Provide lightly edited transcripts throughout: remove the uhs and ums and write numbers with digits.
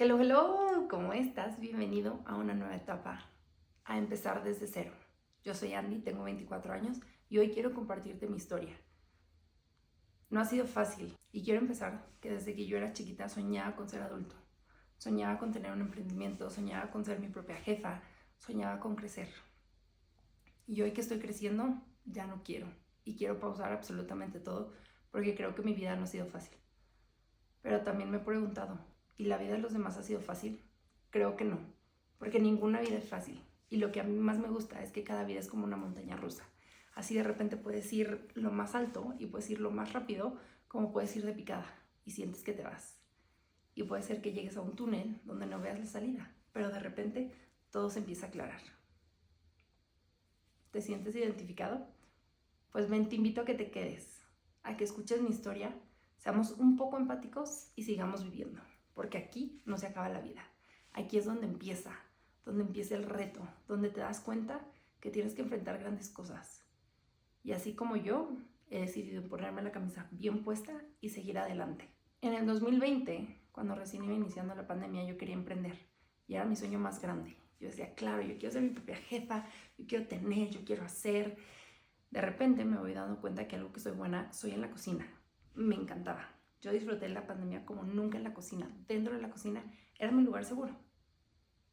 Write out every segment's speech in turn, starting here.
Hello, hello, ¿cómo estás? Bienvenido a una nueva etapa, a empezar desde cero. Yo soy Andy, tengo 24 años y hoy quiero compartirte mi historia. No ha sido fácil y quiero empezar que desde que yo era chiquita soñaba con ser adulto. Soñaba con tener un emprendimiento, soñaba con ser mi propia jefa, soñaba con crecer. Y hoy que estoy creciendo, ya no quiero. Y quiero pausar absolutamente todo porque creo que mi vida no ha sido fácil. Pero también me he preguntado, ¿y la vida de los demás ha sido fácil? Creo que no, porque ninguna vida es fácil. Y lo que a mí más me gusta es que cada vida es como una montaña rusa. Así de repente puedes ir lo más alto y puedes ir lo más rápido, como puedes ir de picada y sientes que te vas. Y puede ser que llegues a un túnel donde no veas la salida, pero de repente todo se empieza a aclarar. ¿Te sientes identificado? Pues ven, te invito a que te quedes, a que escuches mi historia, seamos un poco empáticos y sigamos viviendo, porque aquí no se acaba la vida. Aquí es donde empieza el reto, donde te das cuenta que tienes que enfrentar grandes cosas. Y así como yo, he decidido ponerme la camisa bien puesta y seguir adelante. En el 2020, cuando recién iba iniciando la pandemia, yo quería emprender y era mi sueño más grande. Yo decía, claro, yo quiero ser mi propia jefa, yo quiero tener, yo quiero hacer. De repente me voy dando cuenta que algo que soy buena soy en la cocina. Me encantaba. Yo disfruté la pandemia como nunca en la cocina. Dentro de la cocina era mi lugar seguro,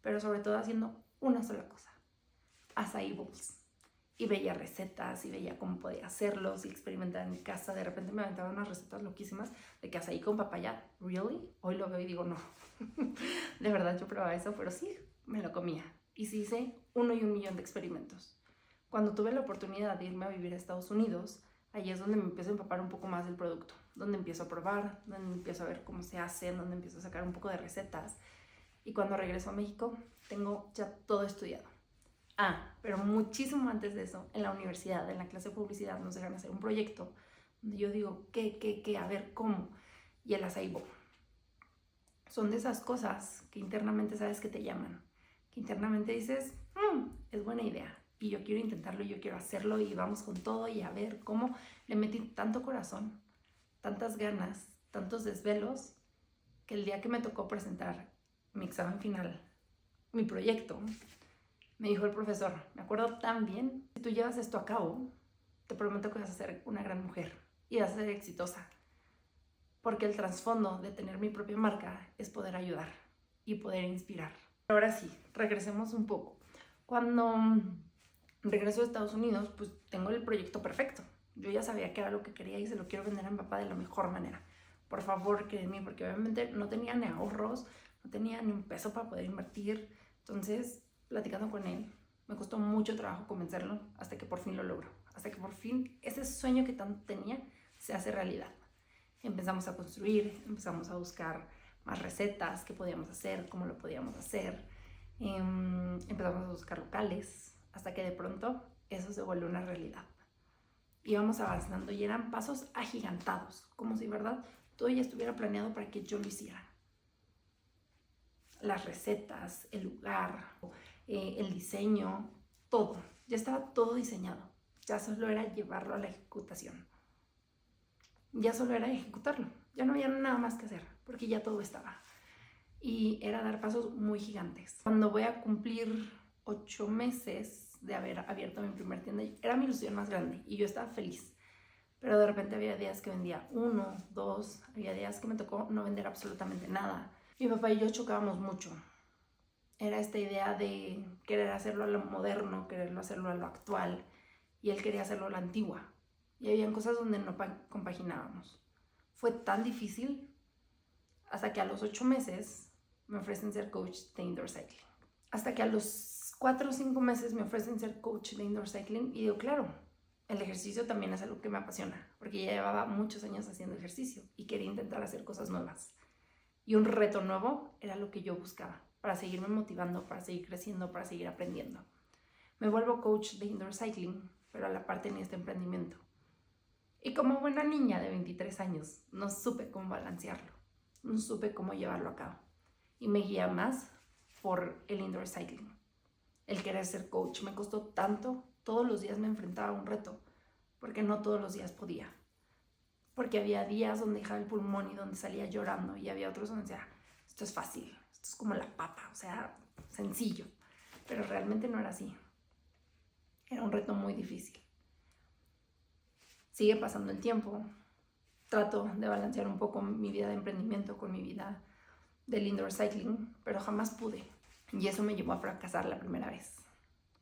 pero sobre todo haciendo una sola cosa, açaí bowls. Y veía recetas y veía cómo podía hacerlos y experimentar en mi casa. De repente me aventaban unas recetas loquísimas de que açaí con papaya. ¿Really? Hoy lo veo y digo, no. De verdad yo probaba eso, pero sí, me lo comía. Y sí hice 1 y 1 millón de experimentos. Cuando tuve la oportunidad de irme a vivir a Estados Unidos, ahí es donde me empiezo a empapar un poco más del producto, donde empiezo a probar, donde empiezo a ver cómo se hace, donde empiezo a sacar un poco de recetas. Y cuando regreso a México, tengo ya todo estudiado. Pero muchísimo antes de eso, en la universidad, en la clase de publicidad, nos dejan hacer un proyecto donde yo digo, ¿qué? A ver, ¿cómo? Y el açaí bowl. Son de esas cosas que internamente sabes que te llaman, que internamente dices, es buena idea y yo quiero intentarlo y yo quiero hacerlo y vamos con todo y a ver cómo. Le metí tanto corazón, tantas ganas, tantos desvelos, que el día que me tocó presentar mi examen final, mi proyecto, me dijo el profesor, me acuerdo tan bien, si tú llevas esto a cabo, te prometo que vas a ser una gran mujer y vas a ser exitosa, porque el trasfondo de tener mi propia marca es poder ayudar y poder inspirar. Ahora sí, regresemos un poco. Cuando regreso a Estados Unidos, pues tengo el proyecto perfecto. Yo ya sabía que era lo que quería y se lo quiero vender a mi papá de la mejor manera. Por favor, créeme, porque obviamente no tenía ni ahorros, no tenía ni un peso para poder invertir. Entonces, platicando con él, me costó mucho trabajo convencerlo hasta que por fin lo logro. Hasta que por fin ese sueño que tanto tenía se hace realidad. Empezamos a construir, empezamos a buscar más recetas, qué podíamos hacer, cómo lo podíamos hacer. Empezamos a buscar locales, hasta que de pronto eso se vuelve una realidad. Íbamos avanzando y eran pasos agigantados, como si, ¿verdad?, todo ya estuviera planeado para que yo lo hiciera. Las recetas, el lugar, el diseño, todo. Ya estaba todo diseñado. Ya solo era llevarlo a la ejecutación. Ya solo era ejecutarlo. Ya no había nada más que hacer, porque ya todo estaba. Y era dar pasos muy gigantes. Cuando voy a cumplir 8 meses de haber abierto mi primer tienda, era mi ilusión más grande y yo estaba feliz. Pero de repente había días que vendía 1, 2, había días que me tocó no vender absolutamente nada. Mi papá y yo chocábamos mucho. Era esta idea de querer hacerlo a lo moderno, quererlo hacerlo a lo actual, y él quería hacerlo a la antigua. Y habían cosas donde no compaginábamos. Fue tan difícil hasta que a los 8 meses me ofrecen ser coach de indoor cycling. Hasta que a los 4 o 5 meses me ofrecen ser coach de indoor cycling y digo, claro, el ejercicio también es algo que me apasiona, porque ya llevaba muchos años haciendo ejercicio y quería intentar hacer cosas nuevas. Y un reto nuevo era lo que yo buscaba, para seguirme motivando, para seguir creciendo, para seguir aprendiendo. Me vuelvo coach de indoor cycling, pero a la par tenía este emprendimiento. Y como buena niña de 23 años, no supe cómo balancearlo, no supe cómo llevarlo a cabo. Y me guía más por el indoor cycling. El querer ser coach me costó tanto, todos los días me enfrentaba a un reto, porque no todos los días podía. Porque había días donde dejaba el pulmón y donde salía llorando, y había otros donde decía, esto esto es como la papa, o sea, sencillo. Pero realmente no era así. Era un reto muy difícil. Sigue pasando el tiempo. Trato de balancear un poco mi vida de emprendimiento con mi vida del indoor cycling, pero jamás pude. Y eso me llevó a fracasar la primera vez.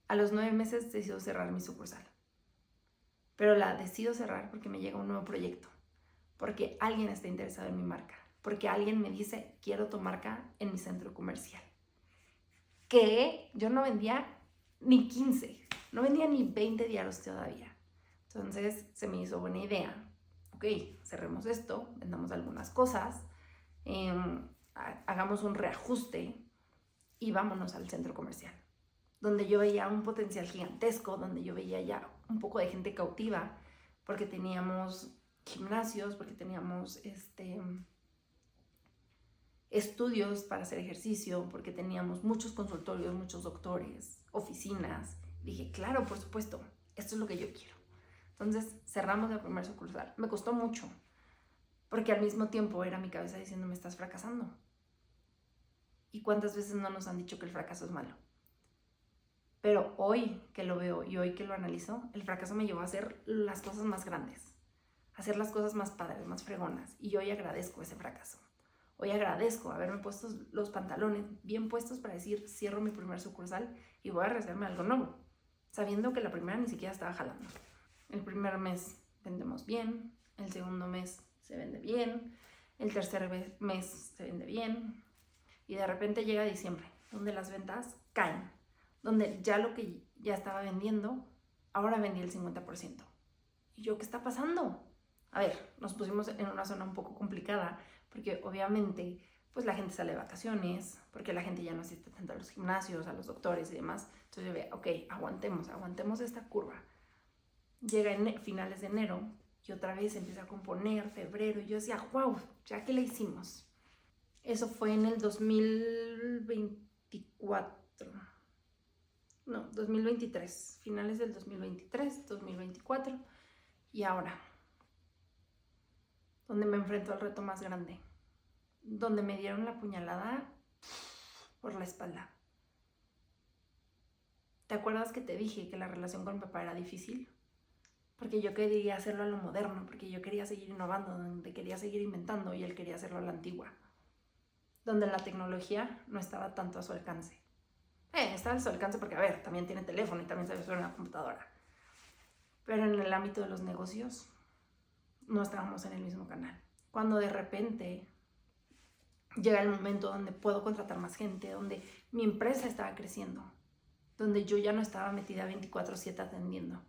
A los 9 meses decido cerrar mi sucursal. Pero la decido cerrar porque me llega un nuevo proyecto. Porque alguien está interesado en mi marca. Porque alguien me dice, quiero tu marca en mi centro comercial. Que yo no vendía ni 15, no vendía ni 20 diarios todavía. Entonces se me hizo buena idea. Ok, cerremos esto, vendamos algunas cosas, hagamos un reajuste y vámonos al centro comercial, donde yo veía un potencial gigantesco, donde yo veía ya un poco de gente cautiva, porque teníamos gimnasios, porque teníamos estudios para hacer ejercicio, porque teníamos muchos consultorios, muchos doctores, oficinas. Dije, claro, por supuesto, esto es lo que yo quiero. Entonces cerramos la primera sucursal. Me costó mucho, porque al mismo tiempo era mi cabeza diciéndome, estás fracasando. ¿Y cuántas veces no nos han dicho que el fracaso es malo? Pero hoy que lo veo y hoy que lo analizo, el fracaso me llevó a hacer las cosas más grandes, a hacer las cosas más padres, más fregonas. Y hoy agradezco ese fracaso. Hoy agradezco haberme puesto los pantalones bien puestos para decir, cierro mi primer sucursal y voy a arriesgarme a algo nuevo, sabiendo que la primera ni siquiera estaba jalando. El primer mes vendemos bien, el segundo mes se vende bien, el tercer mes se vende bien y de repente llega diciembre, donde las ventas caen, donde ya lo que ya estaba vendiendo, ahora vendí el 50%. ¿Y yo qué está pasando? A ver, nos pusimos en una zona un poco complicada porque obviamente pues la gente sale de vacaciones, porque la gente ya no asiste tanto a los gimnasios, a los doctores y demás. Entonces yo veo, ok, aguantemos esta curva. Llega en finales de enero y otra vez empieza a componer febrero y yo decía, wow, ya que le hicimos. Eso fue en el 2024. No, 2023, finales del 2023, 2024 y ahora, donde me enfrento al reto más grande, donde me dieron la puñalada por la espalda. ¿Te acuerdas que te dije que la relación con mi papá era difícil? Porque yo quería hacerlo a lo moderno, porque yo quería seguir innovando, donde quería seguir inventando y él quería hacerlo a la antigua, donde la tecnología no estaba tanto a su alcance. Estaba a su alcance porque, a ver, también tiene teléfono y también sabe usar una computadora. Pero en el ámbito de los negocios no estábamos en el mismo canal. Cuando de repente llega el momento donde puedo contratar más gente, donde mi empresa estaba creciendo, donde yo ya no estaba metida 24/7 atendiendo.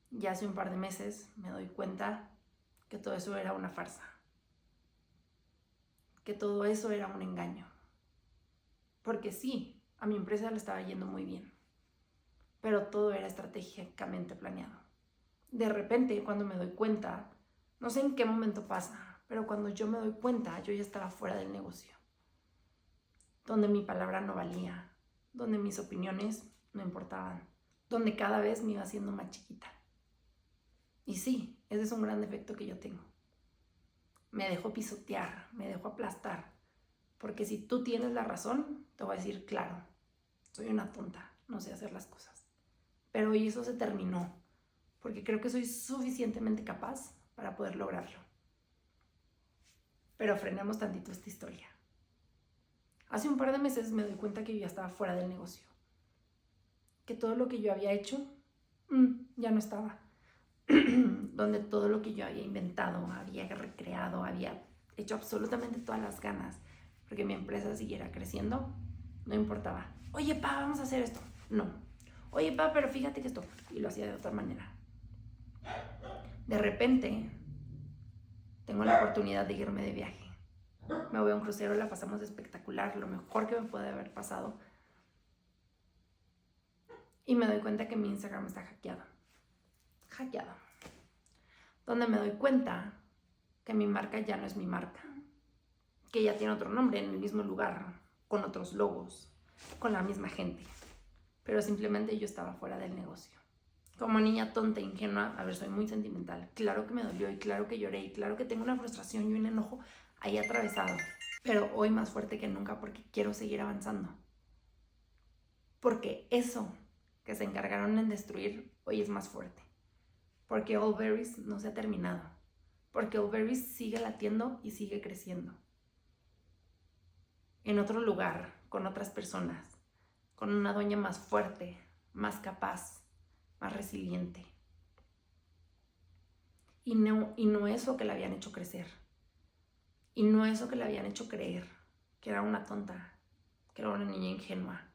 Ya hace un par de meses me doy cuenta que todo eso era una farsa, que todo eso era un engaño. Porque sí, a mi empresa le estaba yendo muy bien, pero todo era estratégicamente planeado. De repente, cuando me doy cuenta, no sé en qué momento pasa, pero cuando yo me doy cuenta, yo ya estaba fuera del negocio, donde mi palabra no valía, donde mis opiniones no importaban, donde cada vez me iba haciendo más chiquita. Y sí, ese es un gran defecto que yo tengo. Me dejo pisotear, me dejo aplastar, porque si tú tienes la razón, te voy a decir, claro, soy una tonta, no sé hacer las cosas. Pero hoy eso se terminó, porque creo que soy suficientemente capaz para poder lograrlo. Pero frenemos tantito esta historia. Hace un par de meses me doy cuenta que yo ya estaba fuera del negocio, que todo lo que yo había hecho ya no estaba, donde todo lo que yo había inventado, había recreado, había hecho absolutamente todas las ganas porque mi empresa siguiera creciendo, no importaba. Oye, pa, vamos a hacer esto. No. Oye, pa, pero fíjate que esto. Y lo hacía de otra manera. De repente, tengo la oportunidad de irme de viaje. Me voy a un crucero, la pasamos espectacular, lo mejor que me puede haber pasado. Y me doy cuenta que mi Instagram está hackeado. Donde me doy cuenta que mi marca ya no es mi marca, que ya tiene otro nombre en el mismo lugar, con otros logos, con la misma gente, pero simplemente yo estaba fuera del negocio. Como niña tonta e ingenua, a ver, soy muy sentimental, claro que me dolió y claro que lloré y claro que tengo una frustración y un enojo ahí atravesado, pero hoy más fuerte que nunca porque quiero seguir avanzando. Porque eso que se encargaron en destruir hoy es más fuerte. Porque All Berries no se ha terminado. Porque All Berries sigue latiendo y sigue creciendo. En otro lugar, con otras personas, con una dueña más fuerte, más capaz, más resiliente. Y no eso que la habían hecho crecer. Y no eso que le habían hecho creer que era una tonta, que era una niña ingenua,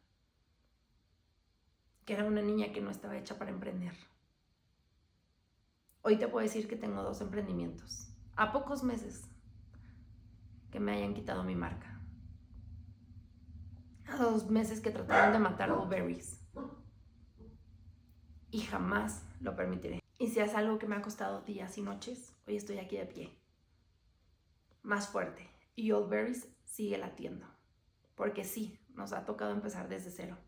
que era una niña que no estaba hecha para emprender. Hoy te puedo decir que tengo 2 emprendimientos, a pocos meses que me hayan quitado mi marca, a 2 meses que trataron de matar All Berries, y jamás lo permitiré. Y si es algo que me ha costado días y noches, hoy estoy aquí de pie, más fuerte, y All Berries sigue latiendo, porque sí, nos ha tocado empezar desde cero,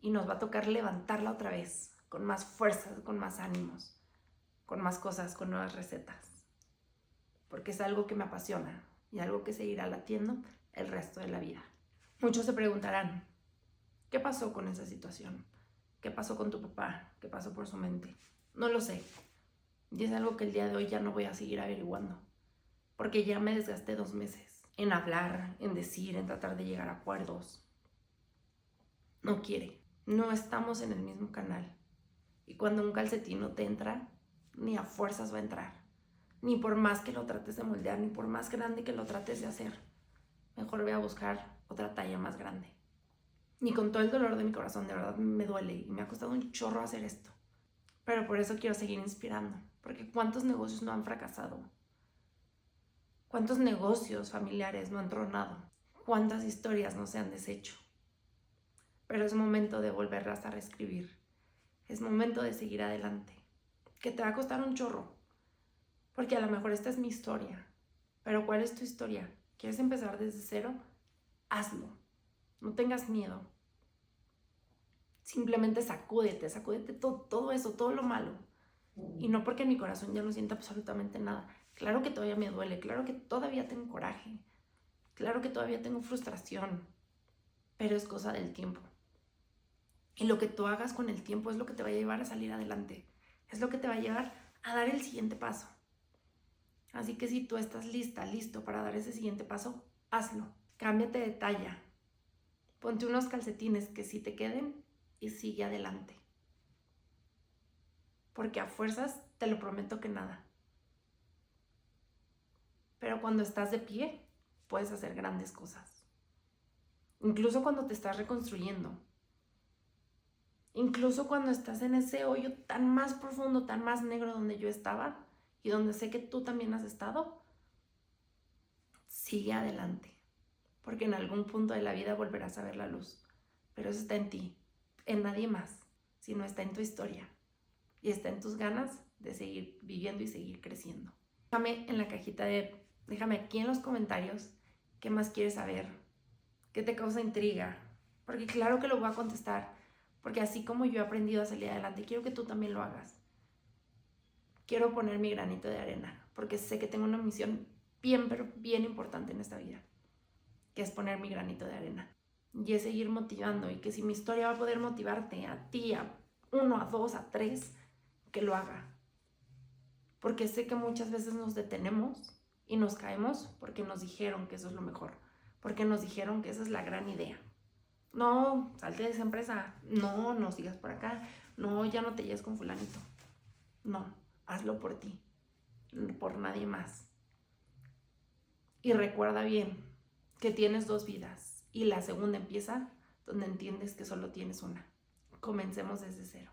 y nos va a tocar levantarla otra vez, con más fuerzas, con más ánimos, con más cosas, con nuevas recetas, porque es algo que me apasiona y algo que seguirá latiendo el resto de la vida. Muchos se preguntarán, ¿qué pasó con esa situación? ¿Qué pasó con tu papá? ¿Qué pasó por su mente? No lo sé. Y es algo que el día de hoy ya no voy a seguir averiguando, porque ya me desgasté 2 meses en hablar, en decir, en tratar de llegar a acuerdos. No quiere. No estamos en el mismo canal. Y cuando un calcetín no te entra, ni a fuerzas va a entrar. Ni por más que lo trates de moldear, ni por más grande que lo trates de hacer. Mejor voy a buscar otra talla más grande. Ni con todo el dolor de mi corazón, de verdad me duele y me ha costado un chorro hacer esto. Pero por eso quiero seguir inspirando, porque ¿cuántos negocios no han fracasado? ¿Cuántos negocios familiares no han tronado? ¿Cuántas historias no se han deshecho? Pero es momento de volverlas a reescribir. Es momento de seguir adelante. Que te va a costar un chorro, porque a lo mejor esta es mi historia. Pero ¿cuál es tu historia? ¿Quieres empezar desde cero? Hazlo. No tengas miedo. Simplemente sacúdete todo eso, todo lo malo. Y no porque en mi corazón ya no sienta absolutamente nada. Claro que todavía me duele, claro que todavía tengo coraje, claro que todavía tengo frustración, pero es cosa del tiempo. Y lo que tú hagas con el tiempo es lo que te va a llevar a salir adelante, es lo que te va a llevar a dar el siguiente paso. Así que si tú estás listo para dar ese siguiente paso, hazlo. Cámbiate de talla, ponte unos calcetines que sí te queden y sigue adelante. Porque a fuerzas te lo prometo que nada. Pero cuando estás de pie, puedes hacer grandes cosas. Incluso cuando te estás reconstruyendo. Incluso cuando estás en ese hoyo tan más profundo, tan más negro donde yo estaba y donde sé que tú también has estado, sigue adelante. Porque en algún punto de la vida volverás a ver la luz. Pero eso está en ti, en nadie más, sino está en tu historia. Y está en tus ganas de seguir viviendo y seguir creciendo. Déjame aquí en los comentarios qué más quieres saber, qué te causa intriga, porque claro que lo voy a contestar, porque así como yo he aprendido a salir adelante, quiero que tú también lo hagas. Quiero poner mi granito de arena, porque sé que tengo una misión bien, pero bien importante en esta vida, que es poner mi granito de arena. Y es seguir motivando, y que si mi historia va a poder motivarte a ti, a 1, a 2, a 3, que lo haga. Porque sé que muchas veces nos detenemos y nos caemos porque nos dijeron que eso es lo mejor, porque nos dijeron que esa es la gran idea. No, salte de esa empresa, no sigas por acá, no, ya no te lleves con fulanito. No, hazlo por ti, por nadie más. Y recuerda bien que tienes 2 vidas y la segunda empieza donde entiendes que solo tienes una. Comencemos desde cero.